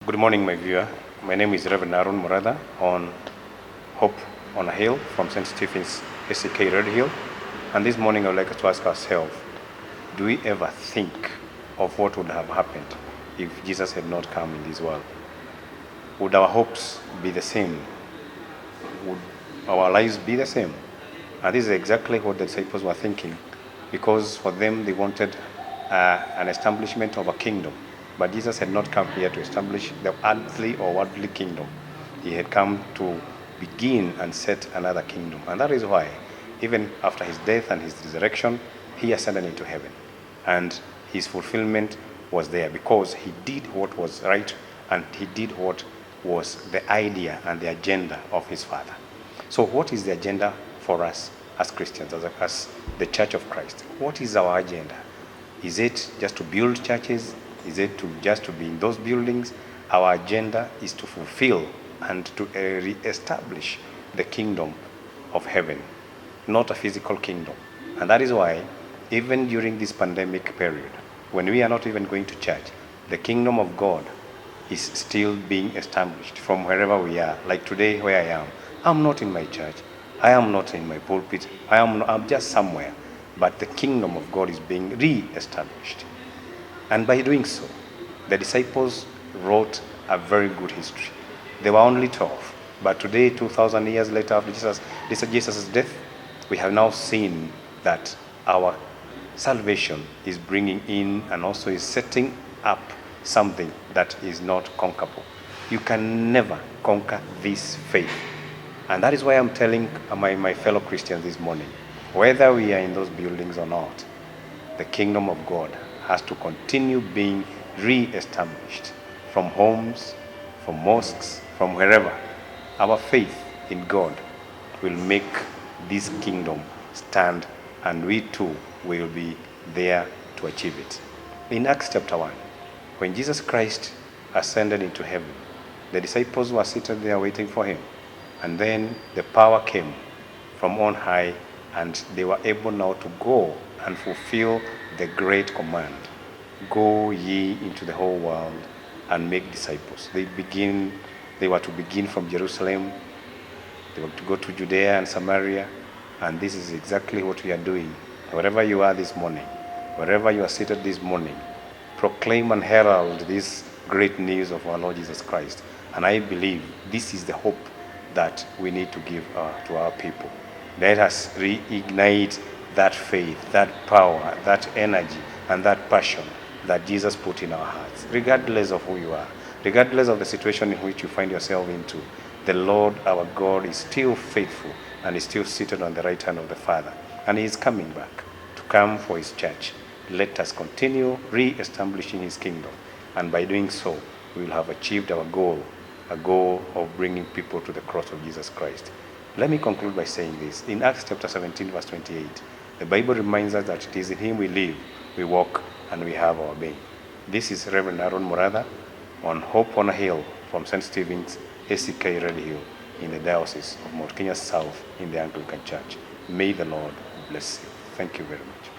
Good morning, my viewer. My name is Reverend Haron Muratha on Hope on a Hill from St. Stephen's ACK Redhill. And this morning I would like us to ask ourselves, do we ever think of what would have happened if Jesus had not come in this world? Would our hopes be the same? Would our lives be the same? And this is exactly what the disciples were thinking, because for them they wanted an establishment of a kingdom. But Jesus had not come here to establish the earthly or worldly kingdom. He had come to begin and set another kingdom. And that is why, even after his death and his resurrection, he ascended into heaven. And his fulfillment was there because he did what was right and he did what was the idea and the agenda of his Father. So what is the agenda for us as Christians, as the Church of Christ? What is our agenda? Is it just to build churches? Is it just to be in those buildings? Our agenda is to fulfill and to re-establish the kingdom of heaven, not a physical kingdom. And that is why, even during this pandemic period, when we are not even going to church, the kingdom of God is still being established from wherever we are. Like today, where I am, I'm not in my church. I am not in my pulpit. I'm just somewhere. But the kingdom of God is being re-established. And by doing so, the disciples wrote a very good history. They were only 12. But today, 2,000 years later after Jesus' death, we have now seen that our salvation is bringing in and also is setting up something that is not conquerable. You can never conquer this faith. And that is why I'm telling my fellow Christians this morning, whether we are in those buildings or not, the kingdom of God has to continue being re-established from homes, from mosques, from wherever. Our faith in God will make this kingdom stand, and we too will be there to achieve it. In Acts chapter 1, when Jesus Christ ascended into heaven, the disciples were seated there waiting for him. And then the power came from on high, and they were able now to go and fulfill the great command. Go ye into the whole world and make disciples. They were to begin from Jerusalem. They were to go to Judea and Samaria. And this is exactly what we are doing. Wherever you are this morning, wherever you are seated this morning, proclaim and herald this great news of our Lord Jesus Christ. And I believe this is the hope that we need to give to our people. Let us reignite that faith, that power, that energy, and that passion that Jesus put in our hearts, regardless of who you are, regardless of the situation in which you find yourself into. The Lord our God is still faithful and is still seated on the right hand of the Father, and he is coming back to come for his church. Let us continue re-establishing his kingdom, and by doing so, we will have achieved our goal, a goal of bringing people to the cross of Jesus Christ. Let me conclude by saying this. In Acts chapter 17, verse 28, the Bible reminds us that it is in him we live, we walk, and we have our being. This is Reverend Haron Muratha on Hope on a Hill from St. Stephen's ACK Redhill in the Diocese of Mount Kenya South in the Anglican Church. May the Lord bless you. Thank you very much.